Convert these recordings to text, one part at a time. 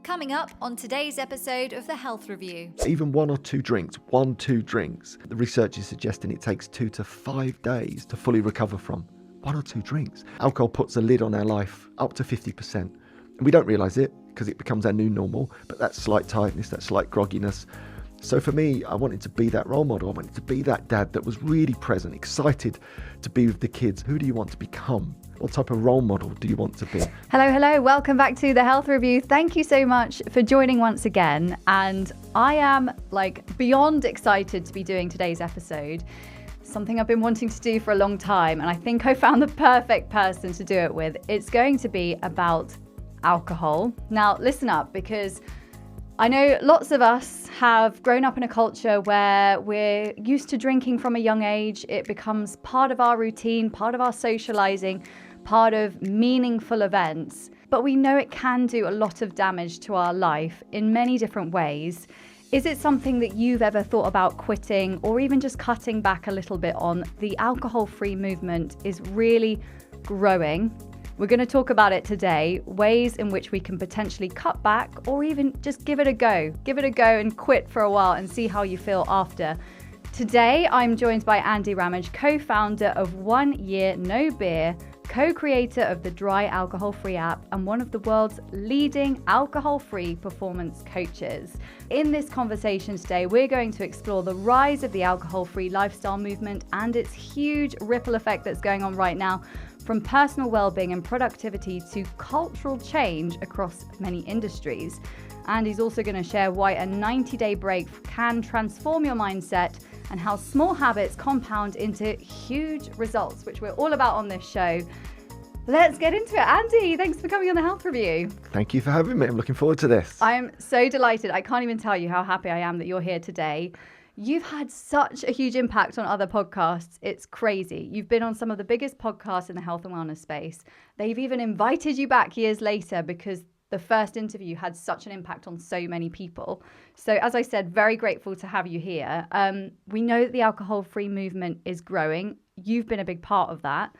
Coming up on today's episode of the Health Review. Even 1 or 2 drinks, 1-2 drinks, the research is suggesting it takes 2 to 5 days to fully recover from. 1 or 2 drinks. Alcohol puts a lid on our life up to 50%. And we don't realise it because it becomes our new normal, but that slight tiredness, that slight grogginess. So for me, I wanted to be that role model. I wanted to be that dad that was really present, excited to be with the kids. Who do you want to become? What type of role model do you want to be? Hello. Welcome back to the Health Review. Thank you so much for joining once again. And I am beyond excited to be doing today's episode. Something I've been wanting to do for a long time. And I think I found the perfect person to do it with. It's going to be about alcohol. Now, listen up, because I know lots of us have grown up in a culture where we're used to drinking from a young age. It becomes part of our routine, part of our socializing, part of meaningful events. But we know it can do a lot of damage to our life in many different ways. Is it something that you've ever thought about quitting or even just cutting back a little bit on? The alcohol-free movement is really growing. We're going to talk about it today, ways in which we can potentially cut back or even just give it a go. Give it a go and quit for a while and see how you feel after. Today, I'm joined by Andy Ramage, co-founder of OneYearNoBeer, co-creator of the Dryy alcohol-free app, and one of the world's leading alcohol-free performance coaches. In this conversation today, we're going to explore the rise of the alcohol-free lifestyle movement and its huge ripple effect that's going on right now, from personal well-being and productivity to cultural change across many industries. And he's also going to share why a 90-day break can transform your mindset and how small habits compound into huge results, which we're all about on this show. Let's get into it. Andy, thanks for coming on the Health Review. Thank you for having me. I'm looking forward to this. I'm so delighted. I can't even tell you how happy I am that you're here today. You've had such a huge impact on other podcasts. It's crazy. You've been on some of the biggest podcasts in the health and wellness space. They've even invited you back years later because the first interview had such an impact on so many people. So as I said, very grateful to have you here. We know that the alcohol-free movement is growing. You've been a big part of that.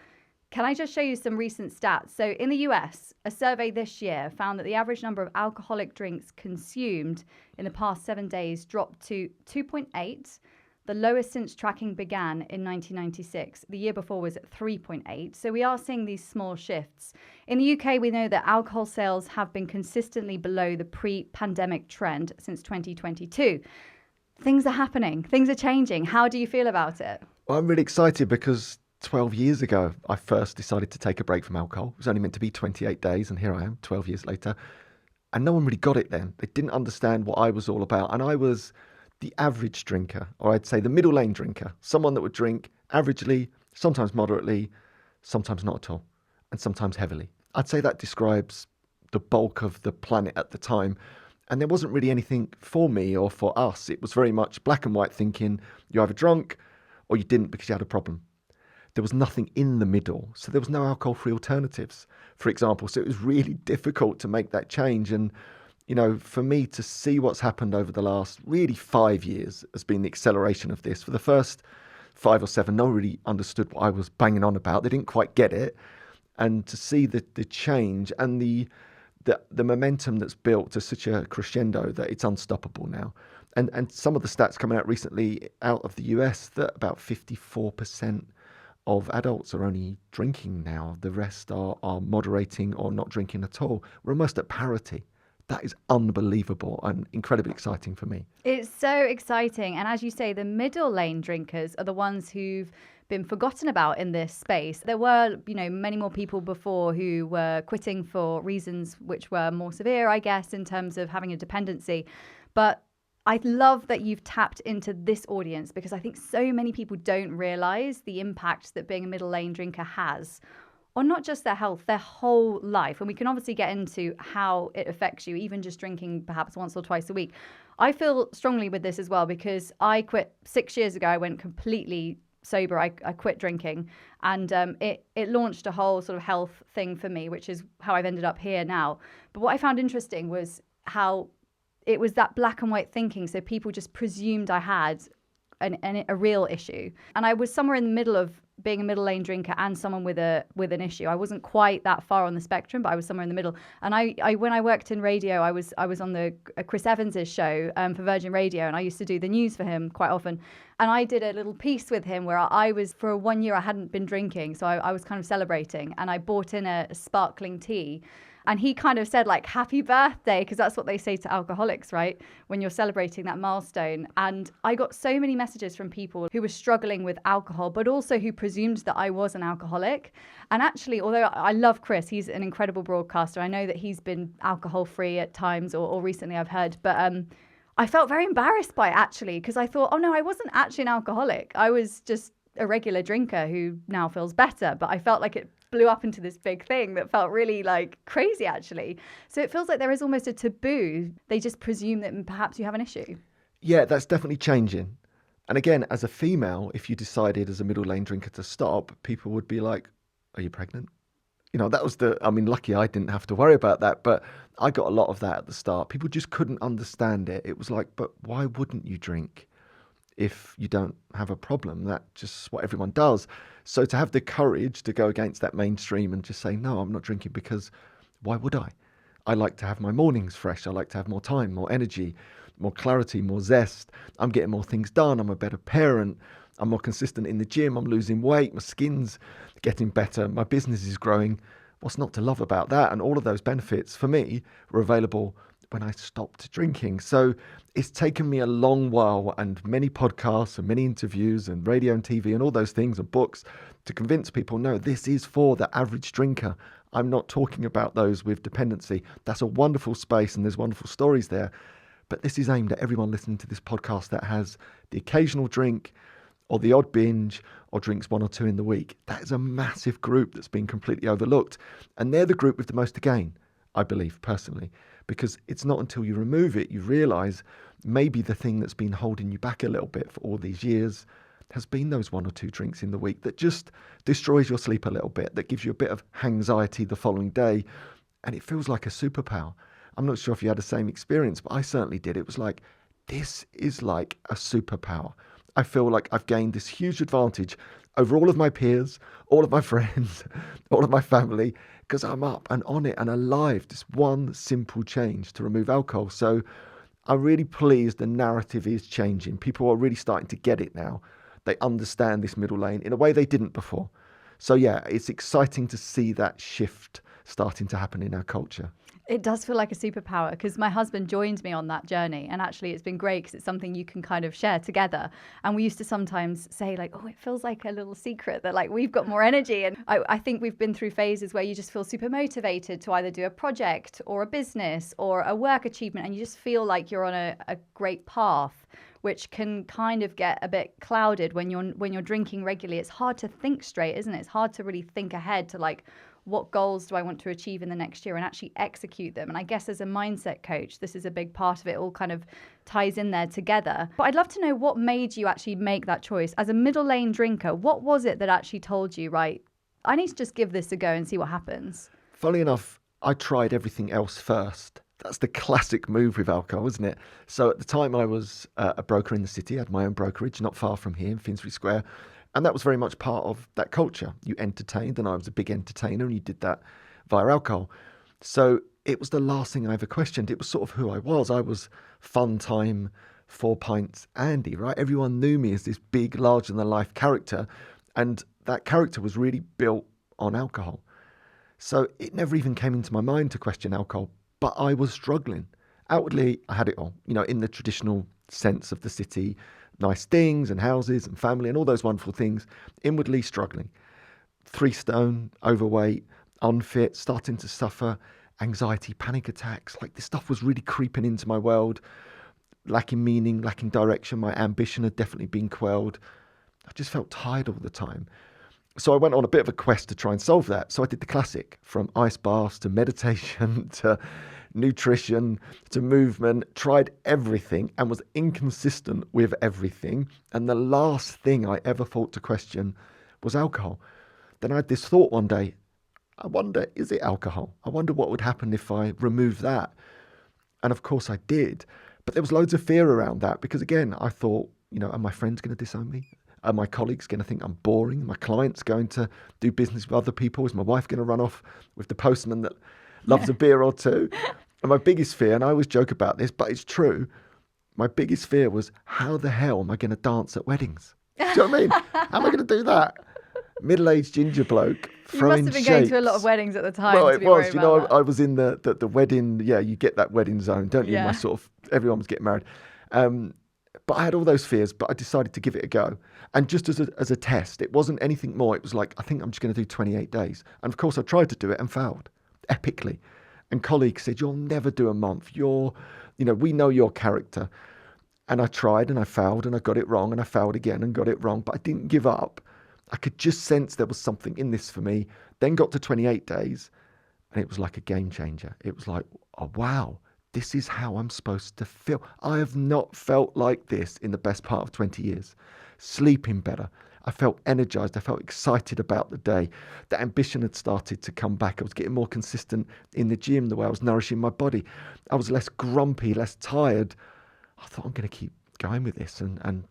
Can I just show you some recent stats? So in the US, a survey this year found that the average number of alcoholic drinks consumed in the past 7 days dropped to 2.8, the lowest since tracking began in 1996. The year before was at 3.8. So we are seeing these small shifts. In the UK, we know that alcohol sales have been consistently below the pre-pandemic trend since 2022. Things are happening. Things are changing. How do you feel about it? Well, I'm really excited because 12 years ago, I first decided to take a break from alcohol. It was only meant to be 28 days, and here I am, 12 years later. And no one really got it then. They didn't understand what I was all about. And I was the average drinker, or I'd say the middle lane drinker, someone that would drink averagely, sometimes moderately, sometimes not at all, and sometimes heavily. I'd say that describes the bulk of the planet at the time. And there wasn't really anything for me or for us. It was very much black and white thinking. You either drunk or you didn't because you had a problem. There was nothing in the middle. So there was no alcohol-free alternatives, for example. So it was really difficult to make that change. And, you know, for me to see what's happened over the last really 5 years has been the acceleration of this. For the first 5 or 7, no one really understood what I was banging on about. They didn't quite get it. And to see the change and the momentum that's built to such a crescendo that it's unstoppable now. And some of the stats coming out recently out of the US that about 54% of adults are only drinking now. The rest are moderating or not drinking at all. We're almost at parity. That is unbelievable and incredibly exciting for me. It's so exciting. And as you say, the middle lane drinkers are the ones who've been forgotten about in this space. There were, many more people before who were quitting for reasons which were more severe, I guess, in terms of having a dependency. But I love that you've tapped into this audience because I think so many people don't realize the impact that being a middle lane drinker has on not just their health, their whole life. And we can obviously get into how it affects you, even just drinking perhaps once or twice a week. I feel strongly with this as well because I quit 6 years ago. I went completely sober. I quit drinking and it launched a whole sort of health thing for me, which is how I've ended up here now. But what I found interesting was how it was that black and white thinking. So people just presumed I had a real issue. And I was somewhere in the middle of being a middle lane drinker and someone with an issue. I wasn't quite that far on the spectrum, but I was somewhere in the middle. And I when I worked in radio, I was on the Chris Evans's show for Virgin Radio, and I used to do the news for him quite often. And I did a little piece with him where I was, for 1 year, I hadn't been drinking, so I was kind of celebrating, and I bought in a sparkling tea. And he kind of said, like, happy birthday, because that's what they say to alcoholics, right? When you're celebrating that milestone. And I got so many messages from people who were struggling with alcohol, but also who presumed that I was an alcoholic. And actually, although I love Chris, he's an incredible broadcaster. I know that he's been alcohol-free at times, or recently I've heard. But I felt very embarrassed by it, actually, because I thought, oh, no, I wasn't actually an alcoholic. I was just a regular drinker who now feels better. But I felt like it blew up into this big thing that felt really like crazy, actually. So it feels like there is almost a taboo. They just presume that perhaps you have an issue. Yeah, that's definitely changing. And again, as a female, if you decided as a middle lane drinker to stop, people would be like, are you pregnant? That was lucky I didn't have to worry about that, but I got a lot of that at the start. People just couldn't understand it. It was like, but why wouldn't you drink if you don't have a problem? That's just what everyone does. So to have the courage to go against that mainstream and just say, no, I'm not drinking, because why would I? I like to have my mornings fresh. I like to have more time, more energy, more clarity, more zest. I'm getting more things done. I'm a better parent. I'm more consistent in the gym. I'm losing weight. My skin's getting better. My business is growing. What's not to love about that? And all of those benefits for me were available when I stopped drinking. So it's taken me a long while and many podcasts and many interviews and radio and TV and all those things and books to convince people, no, this is for the average drinker. I'm not talking about those with dependency. That's a wonderful space and there's wonderful stories there. But this is aimed at everyone listening to this podcast that has the occasional drink or the odd binge or drinks 1 or 2 in the week. That is a massive group that's been completely overlooked. And they're the group with the most to gain, I believe, personally. Because it's not until you remove it, you realise maybe the thing that's been holding you back a little bit for all these years has been those 1 or 2 drinks in the week that just destroys your sleep a little bit, that gives you a bit of anxiety the following day. And it feels like a superpower. I'm not sure if you had the same experience, but I certainly did. It was like, this is like a superpower. I feel like I've gained this huge advantage over all of my peers, all of my friends, all of my family, because I'm up and on it and alive. Just one simple change to remove alcohol. So I'm really pleased the narrative is changing. People are really starting to get it now. They understand this middle lane in a way they didn't before. So yeah, it's exciting to see that shift starting to happen in our culture. It does feel like a superpower, because my husband joined me on that journey, and actually it's been great because it's something you can kind of share together. And we used to sometimes say like, oh, it feels like a little secret that like we've got more energy. And I think we've been through phases where you just feel super motivated to either do a project or a business or a work achievement, and you just feel like you're on a great path, which can kind of get a bit clouded when you're drinking regularly. It's hard to think straight, isn't it? It's hard to really think ahead to like, what goals do I want to achieve in the next year and actually execute them? And I guess as a mindset coach, this is a big part of it, all kind of ties in there together. But I'd love to know what made you actually make that choice. As a middle lane drinker, what was it that actually told you, right, I need to just give this a go and see what happens? Funnily enough, I tried everything else first. That's the classic move with alcohol, isn't it? So at the time I was a broker in the city. I had my own brokerage not far from here in Finsbury Square. And that was very much part of that culture. You entertained, and I was a big entertainer, and you did that via alcohol. So it was the last thing I ever questioned. It was sort of who I was. I was fun time, 4 pints Andy, right? Everyone knew me as this big, larger-than-life character, and that character was really built on alcohol. So it never even came into my mind to question alcohol, but I was struggling. Outwardly, I had it all, in the traditional sense of the city, nice things and houses and family and all those wonderful things. Inwardly struggling. 3 stone, overweight, unfit, starting to suffer anxiety, panic attacks. Like, this stuff was really creeping into my world. Lacking meaning, lacking direction. My ambition had definitely been quelled. I just felt tired all the time. So I went on a bit of a quest to try and solve that. So I did the classic, from ice baths to meditation to nutrition to movement, tried everything and was inconsistent with everything. And the last thing I ever thought to question was alcohol. Then I had this thought one day, I wonder, is it alcohol? I wonder what would happen if I removed that. And of course I did. But there was loads of fear around that because, again, I thought, are my friends going to disown me? Are my colleagues going to think I'm boring? My clients going to do business with other people? Is my wife going to run off with the postman that loves a beer or two? And my biggest fear, and I always joke about this, but it's true, my biggest fear was, how the hell am I going to dance at weddings? Do you know what I mean? How am I going to do that? Middle-aged ginger bloke throwing You must have been shapes. going to a lot of weddings at the time. Well, to it be was. worried You know, about that. I was in the wedding. Yeah, you get that wedding zone, don't you? Yeah. My sort of, everyone was getting married. But I had all those fears, but I decided to give it a go. And just as a test, it wasn't anything more. It was like, I think I'm just going to do 28 days. And of course, I tried to do it and failed epically. And colleagues said, you'll never do a month. We know your character. And I tried and I failed and I got it wrong and I failed again and got it wrong. But I didn't give up. I could just sense there was something in this for me. Then got to 28 days and it was like a game changer. It was like, oh, wow. This is how I'm supposed to feel. I have not felt like this in the best part of 20 years. Sleeping better. I felt energized. I felt excited about the day. The ambition had started to come back. I was getting more consistent in the gym, the way I was nourishing my body. I was less grumpy, less tired. I thought, I'm going to keep going with this. And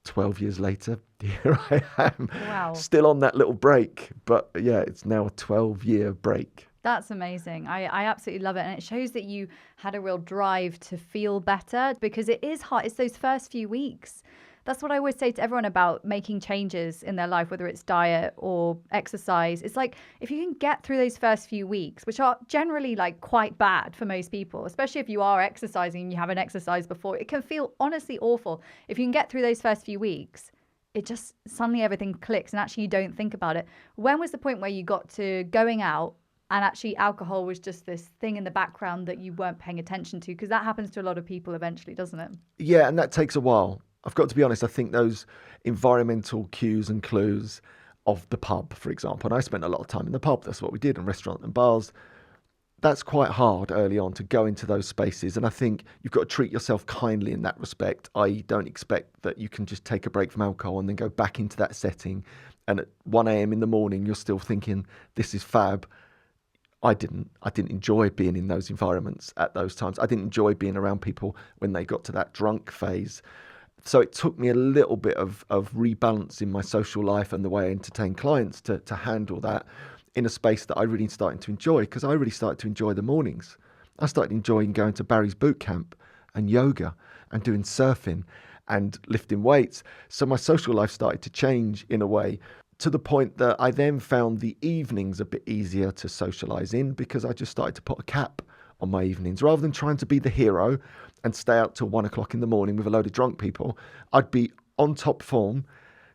12 years later, here I am. Wow. Still on that little break. But yeah, it's now a 12-year break. That's amazing. I absolutely love it. And it shows that you had a real drive to feel better, because it is hard. It's those first few weeks. That's what I always say to everyone about making changes in their life, whether it's diet or exercise. It's like, if you can get through those first few weeks, which are generally like quite bad for most people, especially if you are exercising and you haven't exercised before, it can feel honestly awful. If you can get through those first few weeks, it just suddenly everything clicks and actually you don't think about it. When was the point where you got to going out and actually alcohol was just this thing in the background that you weren't paying attention to? Because that happens to a lot of people eventually, doesn't it? Yeah, and that takes a while. I've got to be honest, I think those environmental cues and clues of the pub, for example, and I spent a lot of time in the pub, that's what we did, in restaurants and bars. That's quite hard early on to go into those spaces. And I think you've got to treat yourself kindly in that respect, i.e. don't expect that you can just take a break from alcohol and then go back into that setting. And at 1 a.m. in the morning, you're still thinking, this is fab. I didn't enjoy being in those environments at those times. I didn't enjoy being around people when they got to that drunk phase. So it took me a little bit of rebalancing my social life and the way I entertain clients to handle that in a space that I really started to enjoy, because I really started to enjoy the mornings. I started enjoying going to Barry's boot camp and yoga and doing surfing and lifting weights. So my social life started to change in a way, to the point that I then found the evenings a bit easier to socialise in, because I just started to put a cap on my evenings. Rather than trying to be the hero and stay out till 1 o'clock in the morning with a load of drunk people, I'd be on top form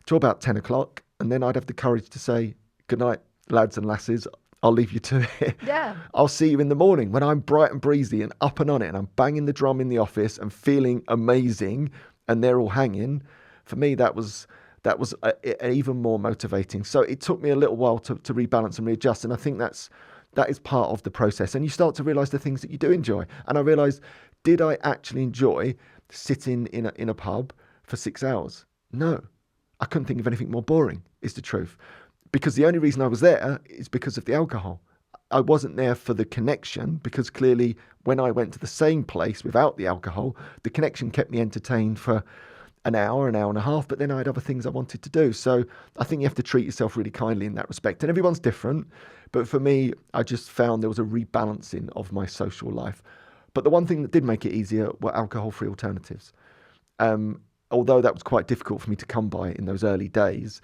till about 10 o'clock. And then I'd have the courage to say, good night, lads and lasses. I'll leave you to it. Yeah. I'll see you in the morning when I'm bright and breezy and up and on it and I'm banging the drum in the office and feeling amazing and they're all hanging. For me, that was even more motivating. So it took me a little while to rebalance and readjust. And I think that is part of the process. And you start to realize the things that you do enjoy. And I realized, did I actually enjoy sitting in a pub for 6 hours? No, I couldn't think of anything more boring, is the truth. Because the only reason I was there is because of the alcohol. I wasn't there for the connection, because clearly when I went to the same place without the alcohol, the connection kept me entertained for an hour and a half, but then I had other things I wanted to do. So I think you have to treat yourself really kindly in that respect. And everyone's different. But for me, I just found there was a rebalancing of my social life. But the one thing that did make it easier were alcohol-free alternatives. Although that was quite difficult for me to come by in those early days,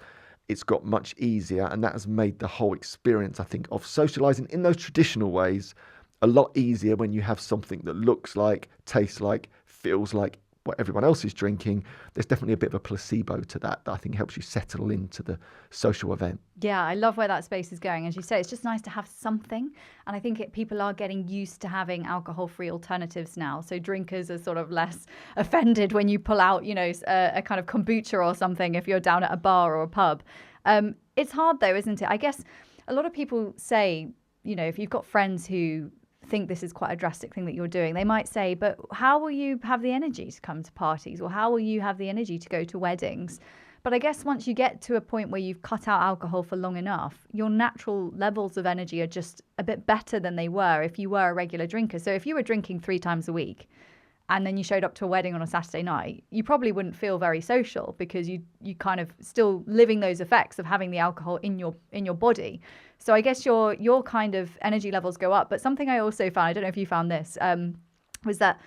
it's got much easier. And that has made the whole experience, I think, of socializing in those traditional ways a lot easier when you have something that looks like, tastes like, feels like what everyone else is drinking. There's definitely a bit of a placebo to that I think helps you settle into the social event. Yeah, I love where that space is going. As you say, it's just nice to have something. And I think people are getting used to having alcohol-free alternatives now. So drinkers are sort of less offended when you pull out, a kind of kombucha or something if you're down at a bar or a pub. It's hard though, isn't it? I guess a lot of people say, if you've got friends who think this is quite a drastic thing that you're doing, they might say, but how will you have the energy to come to parties, or how will you have the energy to go to weddings? But I guess once you get to a point where you've cut out alcohol for long enough, your natural levels of energy are just a bit better than they were if you were a regular drinker. So if you were drinking 3 times a week and then you showed up to a wedding on a Saturday night, you probably wouldn't feel very social because you kind of still living those effects of having the alcohol in your body. So I guess your kind of energy levels go up. But something I also found, I don't know if you found this, was that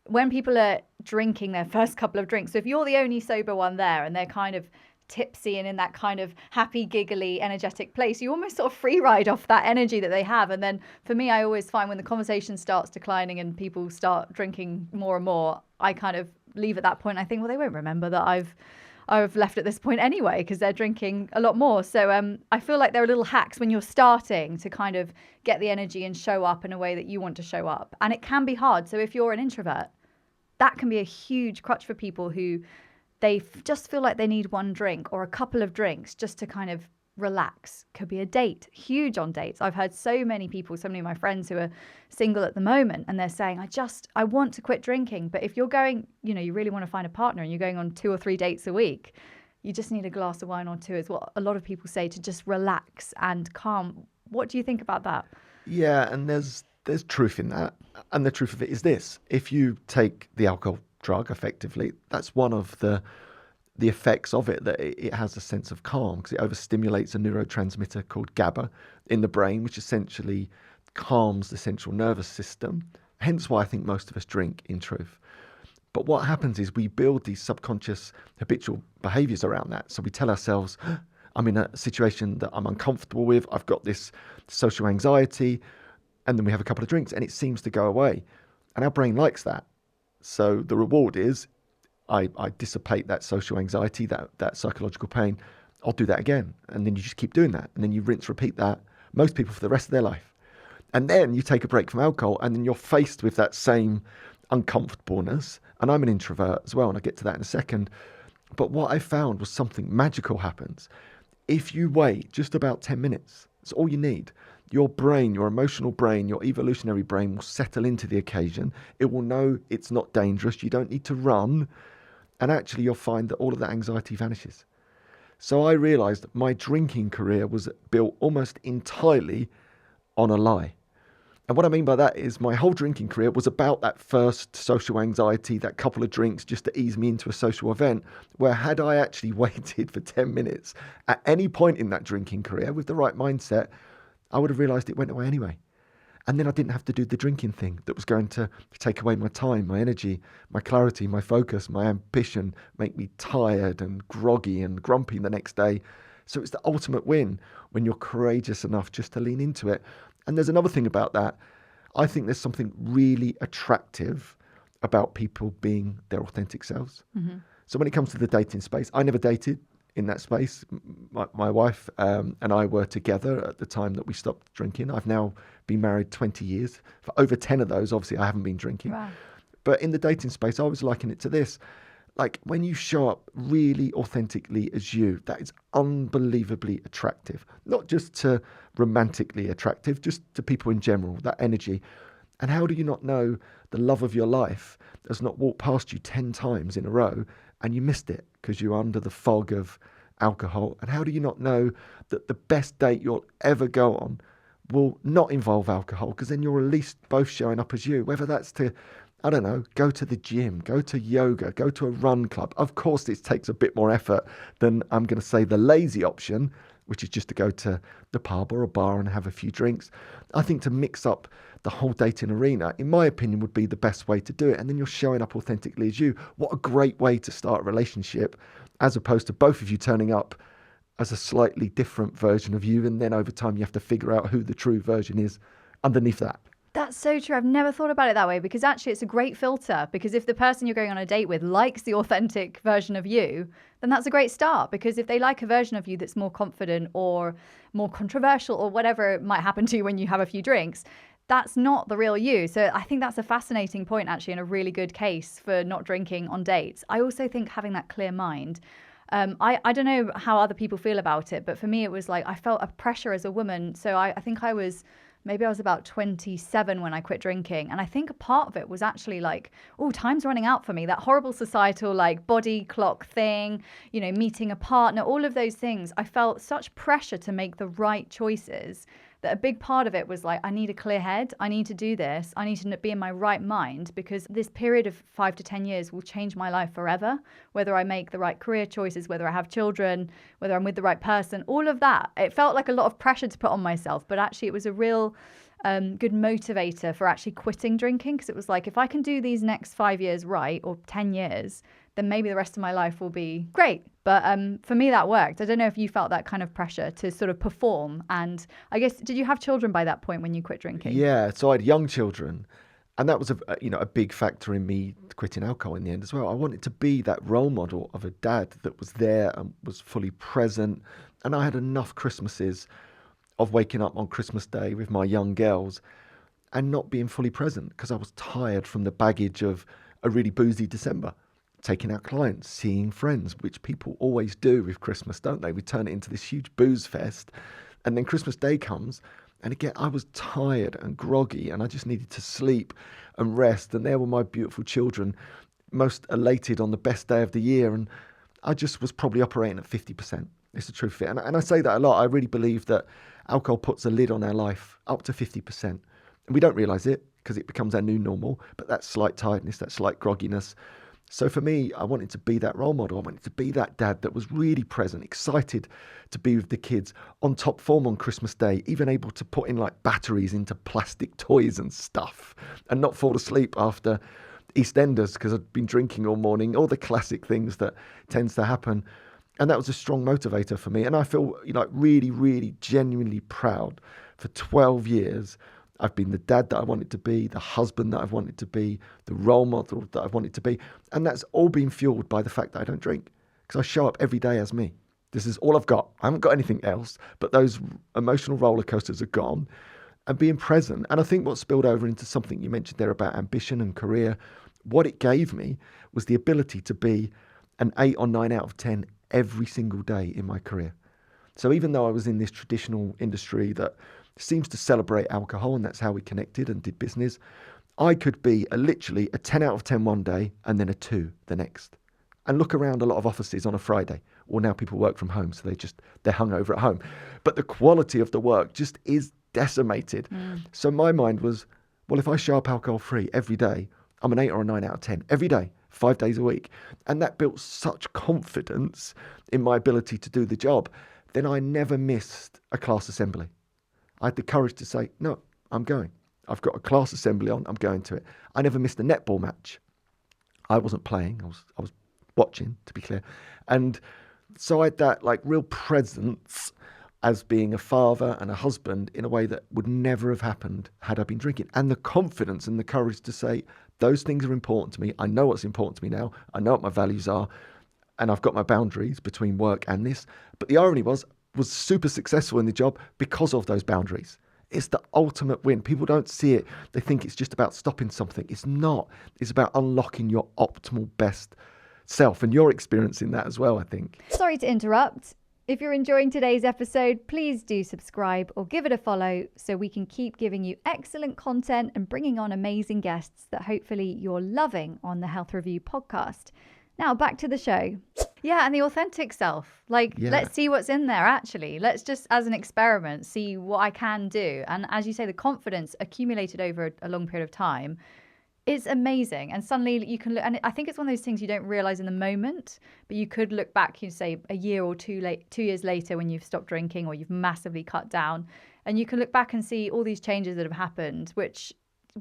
when people are drinking their first couple of drinks, so if you're the only sober one there and they're kind of tipsy and in that kind of happy, giggly, energetic place, you almost sort of free ride off that energy that they have. And then for me, I always find when the conversation starts declining and people start drinking more and more, I kind of leave at that point. I think, well, they won't remember that I've left at this point anyway, because they're drinking a lot more. So I feel like there are little hacks when you're starting to kind of get the energy and show up in a way that you want to show up. And it can be hard. So if you're an introvert, that can be a huge crutch for people who they just feel like they need one drink or a couple of drinks just to kind of relax. Could be a date, huge on dates. I've heard so many people, so many of my friends who are single at the moment, and they're saying, I want to quit drinking. But if you're going, you really want to find a partner and you're going on 2 or 3 dates a week, you just need a glass of wine or two, is what a lot of people say, to just relax and calm. What do you think about that? Yeah, and there's truth in that. And the truth of it is this: if you take the alcohol drug effectively, that's one of the effects of it, that it has a sense of calm because it overstimulates a neurotransmitter called GABA in the brain, which essentially calms the central nervous system. Hence why I think most of us drink, in truth. But what happens is we build these subconscious habitual behaviors around that. So we tell ourselves, I'm in a situation that I'm uncomfortable with, I've got this social anxiety, and then we have a couple of drinks and it seems to go away. And our brain likes that. So the reward is I dissipate that social anxiety, that psychological pain. I'll do that again. And then you just keep doing that. And then you rinse, repeat that, most people for the rest of their life. And then you take a break from alcohol and then you're faced with that same uncomfortableness. And I'm an introvert as well, and I'll get to that in a second. But what I found was something magical happens. If you wait just about 10 minutes, that's all you need. Your brain, your emotional brain, your evolutionary brain will settle into the occasion. It will know it's not dangerous. You don't need to run. And actually, you'll find that all of that anxiety vanishes. So I realized that my drinking career was built almost entirely on a lie. And what I mean by that is my whole drinking career was about that first social anxiety, that couple of drinks just to ease me into a social event, where had I actually waited for 10 minutes at any point in that drinking career with the right mindset, I would have realised it went away anyway. And then I didn't have to do the drinking thing that was going to take away my time, my energy, my clarity, my focus, my ambition, make me tired and groggy and grumpy the next day. So it's the ultimate win when you're courageous enough just to lean into it. And there's another thing about that. I think there's something really attractive about people being their authentic selves. Mm-hmm. So when it comes to the dating space, I never dated in that space. My wife and I were together at the time that we stopped drinking. I've now been married 20 years. For over 10 of those, obviously, I haven't been drinking. Wow. But in the dating space, I was liking it to this. Like when you show up really authentically as you, that is unbelievably attractive. Not just to romantically attractive, just to people in general, that energy. And how do you not know the love of your life has not walked past you 10 times in a row and you missed it because you're under the fog of alcohol? And how do you not know that the best date you'll ever go on will not involve alcohol, because then you're at least both showing up as you, whether that's to, I don't know, go to the gym, go to yoga, go to a run club. Of course, this takes a bit more effort than, I'm going to say, the lazy option, which is just to go to the pub or a bar and have a few drinks. I think to mix up the whole dating arena, in my opinion, would be the best way to do it. And then you're showing up authentically as you. What a great way to start a relationship, as opposed to both of you turning up as a slightly different version of you. And then over time, you have to figure out who the true version is underneath that. That's so true. I've never thought about it that way, because actually it's a great filter, because if the person you're going on a date with likes the authentic version of you, then that's a great start. Because if they like a version of you that's more confident or more controversial or whatever might happen to you when you have a few drinks, that's not the real you. So I think that's a fascinating point, actually, and a really good case for not drinking on dates. I also think having that clear mind. I don't know how other people feel about it, but for me, it was like I felt a pressure as a woman. So I think I was about 27 when I quit drinking. And I think a part of it was actually like, oh, time's running out for me. That horrible societal like body clock thing, meeting a partner, all of those things. I felt such pressure to make the right choices that a big part of it was like, I need a clear head. I need to do this. I need to be in my right mind, because this period of 5 to 10 years will change my life forever. Whether I make the right career choices, whether I have children, whether I'm with the right person, all of that. It felt like a lot of pressure to put on myself, but actually it was a real good motivator for actually quitting drinking, because it was like, if I can do these next 5 years right, or 10 years, then maybe the rest of my life will be great. But for me, that worked. I don't know if you felt that kind of pressure to sort of perform. And I guess, did you have children by that point when you quit drinking? Yeah, so I had young children, and that was a big factor in me quitting alcohol in the end as well. I wanted to be that role model of a dad that was there and was fully present. And I had enough Christmases of waking up on Christmas Day with my young girls and not being fully present, because I was tired from the baggage of a really boozy December. Taking out clients, seeing friends, which people always do with Christmas, don't they? We turn it into this huge booze fest. And then Christmas Day comes, and again, I was tired and groggy, and I just needed to sleep and rest. And there were my beautiful children, most elated on the best day of the year. And I just was probably operating at 50%. It's the truth of it. And I say that a lot. I really believe that alcohol puts a lid on our life up to 50%. And we don't realise it because it becomes our new normal. But that slight tiredness, that slight grogginess. So for me, I wanted to be that role model. I wanted to be that dad that was really present, excited to be with the kids, on top form on Christmas Day, even able to put in like batteries into plastic toys and stuff, and not fall asleep after EastEnders because I'd been drinking all morning, all the classic things that tends to happen. And that was a strong motivator for me. And I feel really, really genuinely proud. For 12 years, I've been the dad that I wanted to be, the husband that I've wanted to be, the role model that I've wanted to be. And that's all been fueled by the fact that I don't drink, because I show up every day as me. This is all I've got. I haven't got anything else, but those emotional roller coasters are gone, and being present. And I think what spilled over into something you mentioned there about ambition and career, what it gave me was the ability to be an 8 or 9 out of 10 every single day in my career. So even though I was in this traditional industry that seems to celebrate alcohol, and that's how we connected and did business, I could be literally a 10 out of 10 one day and then a 2 the next. And look around a lot of offices on a Friday. Well, now people work from home, so they're hungover at home. But the quality of the work just is decimated. So my mind was, well, if I show up alcohol free every day, I'm an 8 or a 9 out of 10 every day, 5 days a week. And that built such confidence in my ability to do the job. Then I never missed a class assembly. I had the courage to say, no, I'm going. I've got a class assembly on, I'm going to it. I never missed a netball match. I wasn't playing, I was watching, to be clear. And so I had that real presence as being a father and a husband in a way that would never have happened had I been drinking. And the confidence and the courage to say, those things are important to me. I know what's important to me now. I know what my values are. And I've got my boundaries between work and this. But the irony was super successful in the job because of those boundaries. It's the ultimate win. People don't see it. They think it's just about stopping something. It's not. It's about unlocking your optimal best self. And you're experiencing that as well, I think. Sorry to interrupt. If you're enjoying today's episode, please do subscribe or give it a follow so we can keep giving you excellent content and bringing on amazing guests that hopefully you're loving on the Health Review podcast. Now back to the show. Yeah, and the authentic self. Let's see what's in there, actually. Let's just, as an experiment, see what I can do. And as you say, the confidence accumulated over a long period of time is amazing. And suddenly you can look, and I think it's one of those things you don't realize in the moment, but you could look back, say a year or 2 years later when you've stopped drinking or you've massively cut down, and you can look back and see all these changes that have happened, which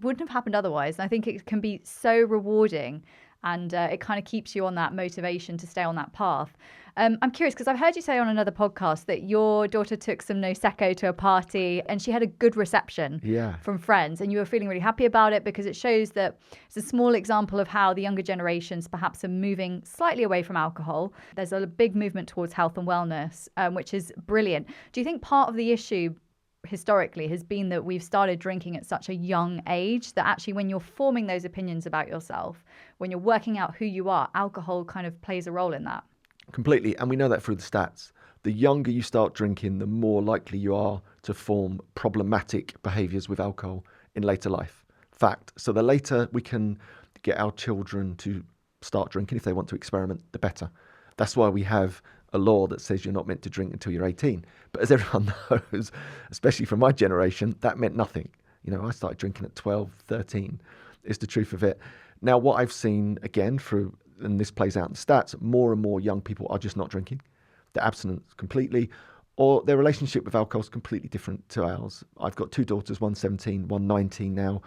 wouldn't have happened otherwise. And I think it can be so rewarding. And it kind of keeps you on that motivation to stay on that path. I'm curious, because I've heard you say on another podcast that your daughter took some Prosecco to a party and she had a good reception from friends, and you were feeling really happy about it because it shows that it's a small example of how the younger generations perhaps are moving slightly away from alcohol. There's a big movement towards health and wellness, which is brilliant. Do you think part of the issue historically has been that we've started drinking at such a young age that actually when you're forming those opinions about yourself, when you're working out who you are, alcohol kind of plays a role in that? Completely. And we know that through the stats. The younger you start drinking, the more likely you are to form problematic behaviours with alcohol in later life. Fact. So the later we can get our children to start drinking, if they want to experiment, the better. That's why we have a law that says you're not meant to drink until you're 18. But as everyone knows, especially from my generation, that meant nothing. You know, I started drinking at 12, 13 is the truth of it. Now, what I've seen again and this plays out in the stats, more and more young people are just not drinking. They're abstinent completely, or their relationship with alcohol is completely different to ours. I've got 2 daughters, one 17, one 19 now.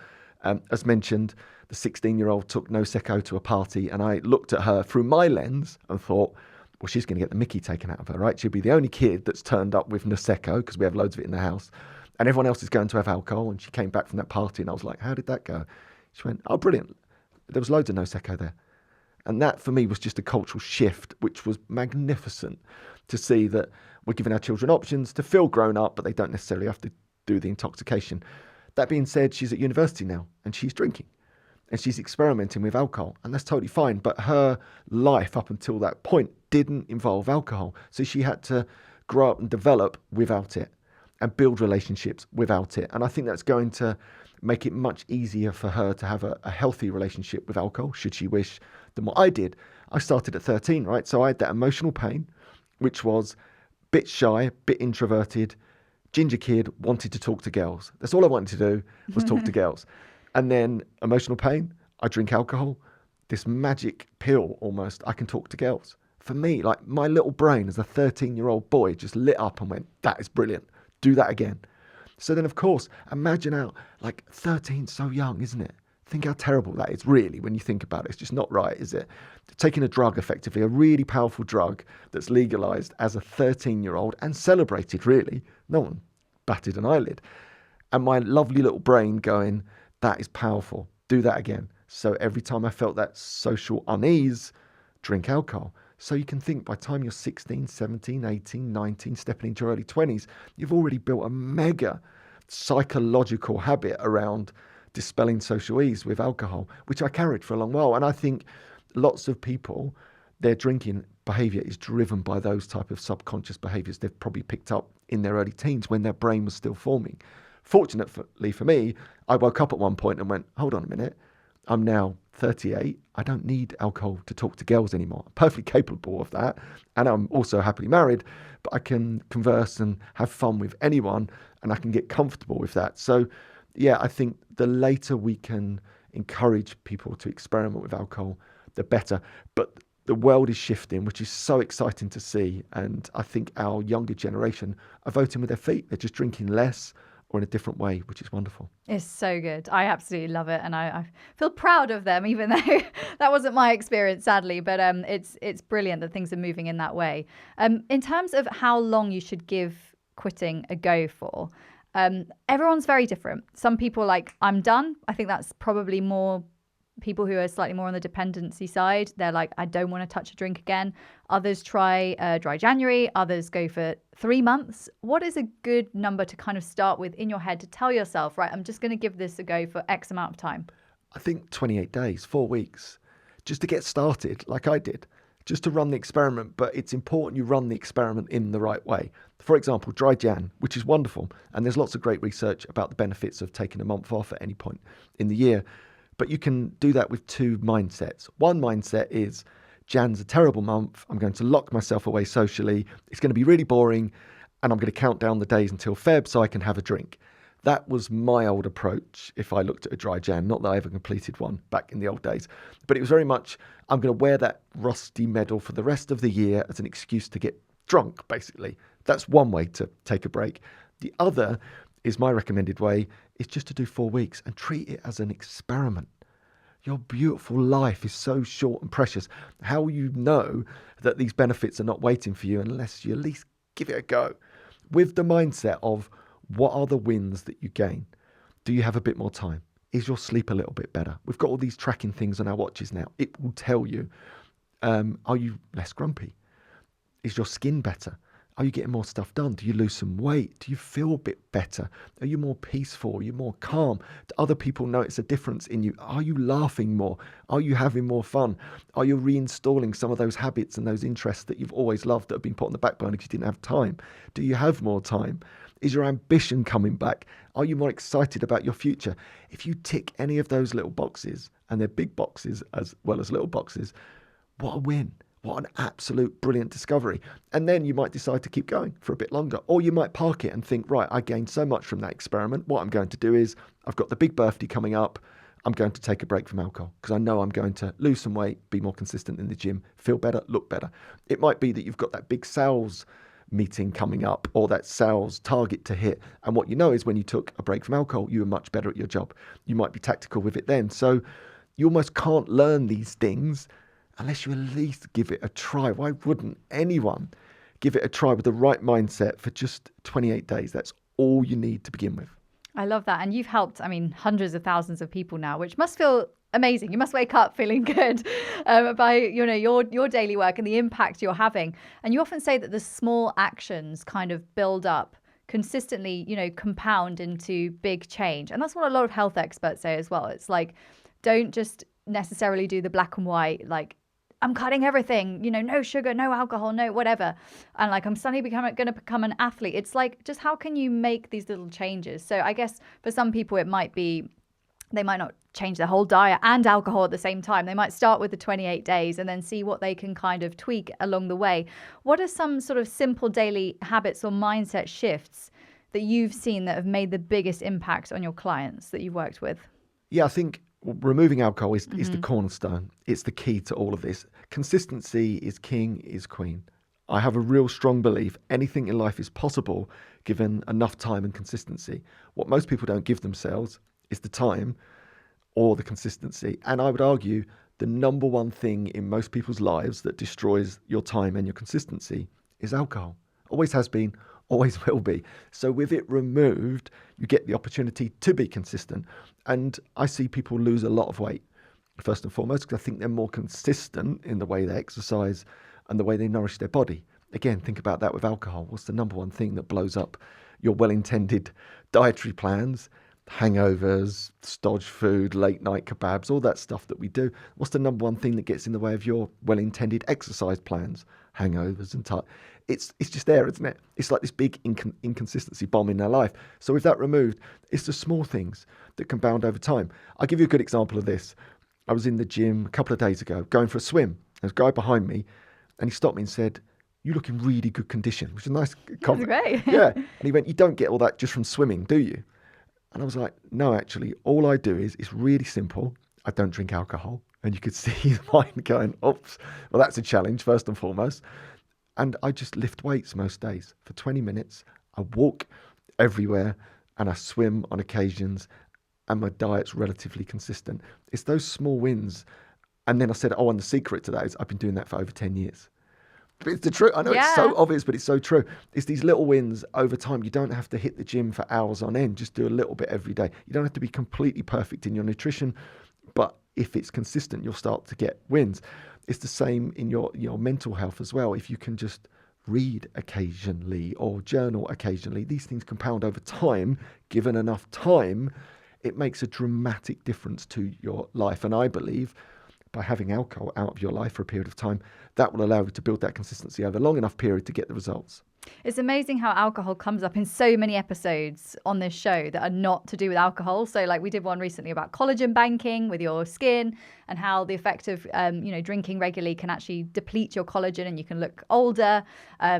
As mentioned, the 16-year-old took Prosecco to a party, and I looked at her through my lens and thought, well, she's going to get the mickey taken out of her, right? She'll be the only kid that's turned up with Prosecco, because we have loads of it in the house, and everyone else is going to have alcohol. And she came back from that party, and I was like, how did that go? She went, oh, brilliant. There was loads of Prosecco there. And that, for me, was just a cultural shift, which was magnificent to see that we're giving our children options to feel grown up, but they don't necessarily have to do the intoxication. That being said, she's at university now, and she's drinking, and she's experimenting with alcohol, and that's totally fine. But her life up until that point didn't involve alcohol. So she had to grow up and develop without it and build relationships without it. And I think that's going to make it much easier for her to have a healthy relationship with alcohol, should she wish, than what I did. I started at 13, right? So I had that emotional pain, which was bit shy, bit introverted, ginger kid, wanted to talk to girls. That's all I wanted to do was talk to girls. And then emotional pain, I drink alcohol, this magic pill almost, I can talk to girls. For me, like my little brain as a 13-year-old boy just lit up and went, that is brilliant. Do that again. So then, of course, imagine how, like 13, so young, isn't it? Think how terrible that is, really, when you think about it. It's just not right, is it? Taking a drug, effectively, a really powerful drug that's legalized as a 13-year-old and celebrated, really. No one batted an eyelid. And my lovely little brain going, that is powerful. Do that again. So every time I felt that social unease, drink alcohol. So you can think by the time you're 16, 17, 18, 19, stepping into your early 20s, you've already built a mega psychological habit around dispelling social ease with alcohol, which I carried for a long while. And I think lots of people, their drinking behavior is driven by those type of subconscious behaviors they've probably picked up in their early teens when their brain was still forming. Fortunately for me, I woke up at one point and went, hold on a minute, I'm now 38. I don't need alcohol to talk to girls anymore. I'm perfectly capable of that. And I'm also happily married, but I can converse and have fun with anyone, and I can get comfortable with that. So yeah, I think the later we can encourage people to experiment with alcohol, the better. But the world is shifting, which is so exciting to see. And I think our younger generation are voting with their feet. They're just drinking less or in a different way, which is wonderful. It's so good. I absolutely love it. And I feel proud of them, even though that wasn't my experience, sadly. But it's brilliant that things are moving in that way. In terms of how long you should give quitting a go for, everyone's very different. Some people like, I'm done. I think that's probably more people who are slightly more on the dependency side. They're like, I don't want to touch a drink again. Others try dry January. Others go for 3 months. What is a good number to kind of start with in your head to tell yourself, right, I'm just going to give this a go for X amount of time? I think 28 days, 4 weeks, just to get started like I did, just to run the experiment. But it's important you run the experiment in the right way. For example, dry Jan, which is wonderful. And there's lots of great research about the benefits of taking a month off at any point in the year. But you can do that with 2 mindsets. One mindset is, Jan's a terrible month. I'm going to lock myself away socially. It's going to be really boring. And I'm going to count down the days until Feb so I can have a drink. That was my old approach if I looked at a dry Jan. Not that I ever completed one back in the old days. But it was very much, I'm going to wear that rusty medal for the rest of the year as an excuse to get drunk, basically. That's one way to take a break. The other is my recommended way, is just to do 4 weeks and treat it as an experiment. Your beautiful life is so short and precious. How will you know that these benefits are not waiting for you unless you at least give it a go? With the mindset of, what are the wins that you gain? Do you have a bit more time? Is your sleep a little bit better? We've got all these tracking things on our watches now. It will tell you, are you less grumpy? Is your skin better? Are you getting more stuff done? Do you lose some weight? Do you feel a bit better? Are you more peaceful? Are you more calm? Do other people notice a difference in you? Are you laughing more? Are you having more fun? Are you reinstalling some of those habits and those interests that you've always loved that have been put on the back burner because you didn't have time? Do you have more time? Is your ambition coming back? Are you more excited about your future? If you tick any of those little boxes, and they're big boxes as well as little boxes, what a win. What an absolute brilliant discovery. And then you might decide to keep going for a bit longer. Or you might park it and think, right, I gained so much from that experiment. What I'm going to do is, I've got the big birthday coming up. I'm going to take a break from alcohol because I know I'm going to lose some weight, be more consistent in the gym, feel better, look better. It might be that you've got that big sales meeting coming up or that sales target to hit. And what you know is when you took a break from alcohol, you were much better at your job. You might be tactical with it then. So you almost can't learn these things unless you at least give it a try. Why wouldn't anyone give it a try with the right mindset for just 28 days? That's all you need to begin with. I love that. And you've helped, hundreds of thousands of people now, which must feel amazing. You must wake up feeling good by, your daily work and the impact you're having. And you often say that the small actions kind of build up consistently, compound into big change. And that's what a lot of health experts say as well. It's like, don't just necessarily do the black and white, like, I'm cutting everything, no sugar, no alcohol, no whatever. And like, I'm suddenly going to become an athlete. It's like, just how can you make these little changes? So I guess for some people, it might be, they might not change their whole diet and alcohol at the same time. They might start with the 28 days and then see what they can kind of tweak along the way. What are some sort of simple daily habits or mindset shifts that you've seen that have made the biggest impact on your clients that you've worked with? Yeah, I think removing alcohol is the cornerstone. It's the key to all of this. Consistency is king, is queen. I have a real strong belief anything in life is possible given enough time and consistency. What most people don't give themselves is the time or the consistency. And I would argue the number one thing in most people's lives that destroys your time and your consistency is alcohol. Always has been, always will be. So with it removed, you get the opportunity to be consistent. And I see people lose a lot of weight, first and foremost, because I think they're more consistent in the way they exercise and the way they nourish their body. Again, think about that with alcohol. What's the number one thing that blows up your well-intended dietary plans? Hangovers, stodgy food, late night kebabs, all that stuff that we do. What's the number one thing that gets in the way of your well-intended exercise plans? Hangovers and it's just there, isn't it? It's like this big inconsistency bomb in our life. So with that removed, it's the small things that compound over time. I'll give you a good example of this. I was in the gym a couple of days ago going for a swim. There's a guy behind me and he stopped me and said, "You look in really good condition," which is a nice compliment. That's great. Yeah. And he went, "You don't get all that just from swimming, do you?" And I was like, "No, actually, all I do is, it's really simple. I don't drink alcohol." And you could see his mind going, "Oops, well, that's a challenge, first and foremost." And I just lift weights most days for 20 minutes. I walk everywhere and I swim on occasions and my diet's relatively consistent. It's those small wins. And then I said, and the secret to that is I've been doing that for over 10 years. But it's the truth. I know It's so obvious, but it's so true. It's these little wins over time. You don't have to hit the gym for hours on end. Just do a little bit every day. You don't have to be completely perfect in your nutrition, but if it's consistent, you'll start to get wins. It's the same in your mental health as well. If you can just read occasionally or journal occasionally, these things compound over time. Given enough time, it makes a dramatic difference to your life. And I believe by having alcohol out of your life for a period of time, that will allow you to build that consistency over a long enough period to get the results. It's amazing how alcohol comes up in so many episodes on this show that are not to do with alcohol. So like we did one recently about collagen banking with your skin and how the effect of, drinking regularly can actually deplete your collagen and you can look older,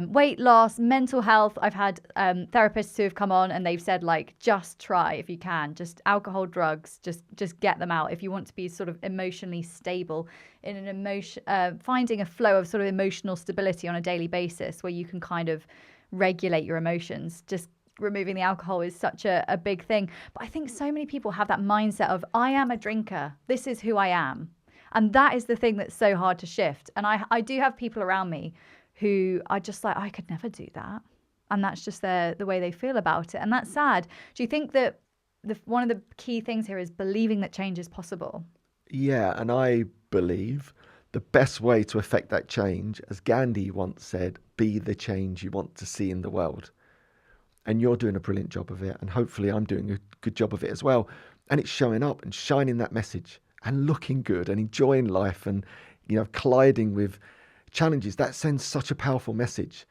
weight loss, mental health. I've had therapists who have come on and they've said like, just try if you can, just alcohol, drugs, just get them out. If you want to be sort of emotionally stable in an emotion, finding a flow of sort of emotional stability on a daily basis where you can kind of regulate your emotions. Just removing the alcohol is such a big thing. But I think so many people have that mindset of, I am a drinker. This is who I am. And that is the thing that's so hard to shift. And I do have people around me who are just like, I could never do that. And that's just the way they feel about it. And that's sad. Do you think that one of the key things here is believing that change is possible? Yeah, and I believe the best way to affect that change, as Gandhi once said, be the change you want to see in the world. And you're doing a brilliant job of it. And hopefully I'm doing a good job of it as well. And it's showing up and shining that message and looking good and enjoying life and, colliding with challenges. That sends such a powerful message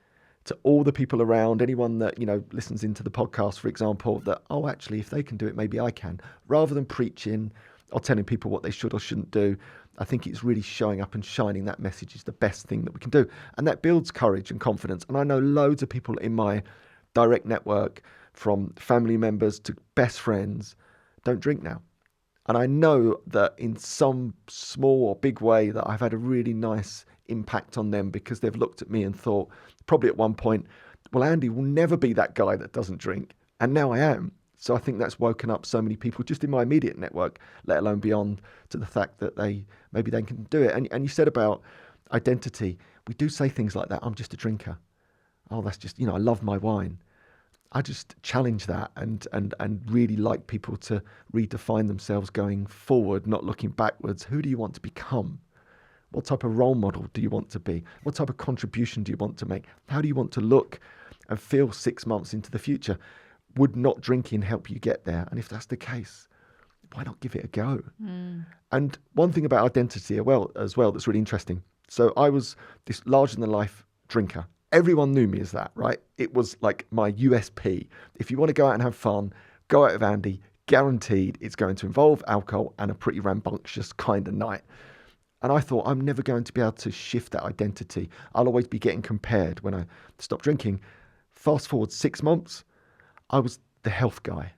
to all the people around, anyone that, listens into the podcast, for example, that, actually, if they can do it, maybe I can. Rather than preaching or telling people what they should or shouldn't do, I think it's really showing up and shining that message is the best thing that we can do. And that builds courage and confidence. And I know loads of people in my direct network, from family members to best friends, don't drink now. And I know that in some small or big way that I've had a really nice impact on them, because they've looked at me and thought, probably at one point, well, Andy will never be that guy that doesn't drink. And now I am. So I think that's woken up so many people just in my immediate network, let alone beyond, to the fact that maybe they can do it. And you said about identity. We do say things like that. I'm just a drinker. Oh, that's just, I love my wine. I just challenge that and really like people to redefine themselves going forward, not looking backwards. Who do you want to become? What type of role model do you want to be? What type of contribution do you want to make? How do you want to look and feel 6 months into the future? Would not drinking help you get there? And if that's the case, why not give it a go? And one thing about identity as well that's really interesting. So I was this larger-than-life drinker. Everyone knew me as that, right? It was like my USP. If you want to go out and have fun, go out with Andy. Guaranteed it's going to involve alcohol and a pretty rambunctious kind of night. And I thought, I'm never going to be able to shift that identity. I'll always be getting compared when I stop drinking. Fast forward 6 months, I was the health guy.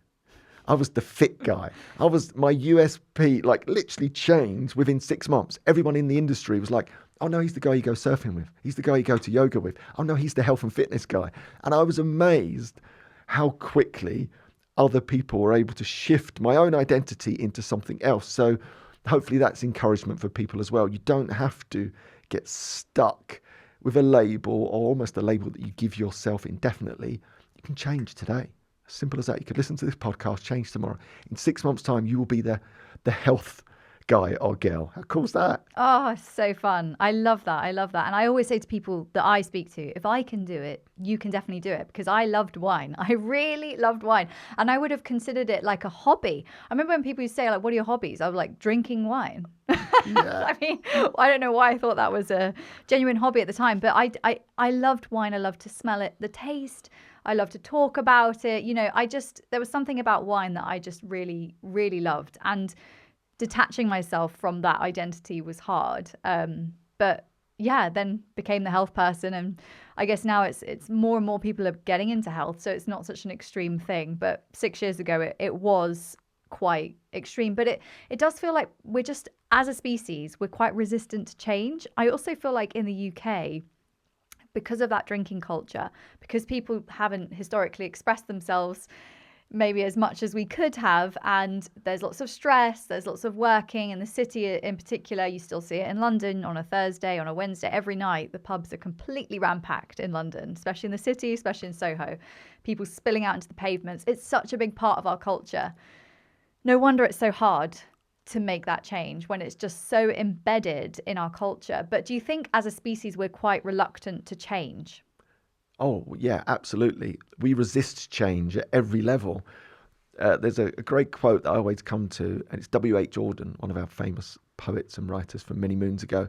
I was the fit guy. My USP, like, literally changed within 6 months. Everyone in the industry was like, oh no, he's the guy you go surfing with. He's the guy you go to yoga with. Oh no, he's the health and fitness guy. And I was amazed how quickly other people were able to shift my own identity into something else. So hopefully that's encouragement for people as well. You don't have to get stuck with a label, or almost a label that you give yourself indefinitely. You can change today. As simple as that. You could listen to this podcast, change tomorrow. In 6 months' time, you will be the health guy or girl. How cool is that? Oh, so fun. I love that. And I always say to people that I speak to, if I can do it, you can definitely do it, because I loved wine. I really loved wine. And I would have considered it like a hobby. I remember when people used to say, like, what are your hobbies? I was like, drinking wine. Yeah. I mean, I don't know why I thought that was a genuine hobby at the time, but I loved wine. I loved to smell it, the taste. I love to talk about it. There was something about wine that I just really, really loved. And detaching myself from that identity was hard. But yeah, then became the health person. And I guess now it's more and more people are getting into health. So it's not such an extreme thing. But 6 years ago, it was quite extreme. But it does feel like we're just, as a species, we're quite resistant to change. I also feel like in the UK, because of that drinking culture, because people haven't historically expressed themselves maybe as much as we could have, and there's lots of stress, there's lots of working in the city in particular. You still see it in London on a Thursday, on a Wednesday, every night the pubs are completely ram-packed in London, especially in the city, especially in Soho, people spilling out into the pavements. It's such a big part of our culture. No wonder it's so hard to make that change when it's just so embedded in our culture. But do you think as a species we're quite reluctant to change? Oh, yeah, absolutely. We resist change at every level. There's a great quote that I always come to, and it's W.H. Auden, one of our famous poets and writers from many moons ago.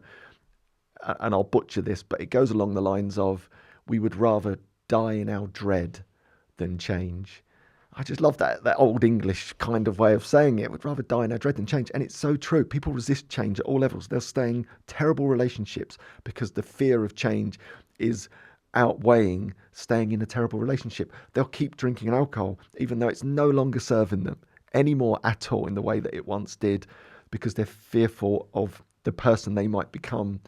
And I'll butcher this, but it goes along the lines of, we would rather die in our dread than change. I just love that old English kind of way of saying it. We'd rather die in our dread than change. And it's so true. People resist change at all levels. They'll stay in terrible relationships because the fear of change is outweighing staying in a terrible relationship. They'll keep drinking alcohol even though it's no longer serving them anymore at all in the way that it once did, because they're fearful of the person they might become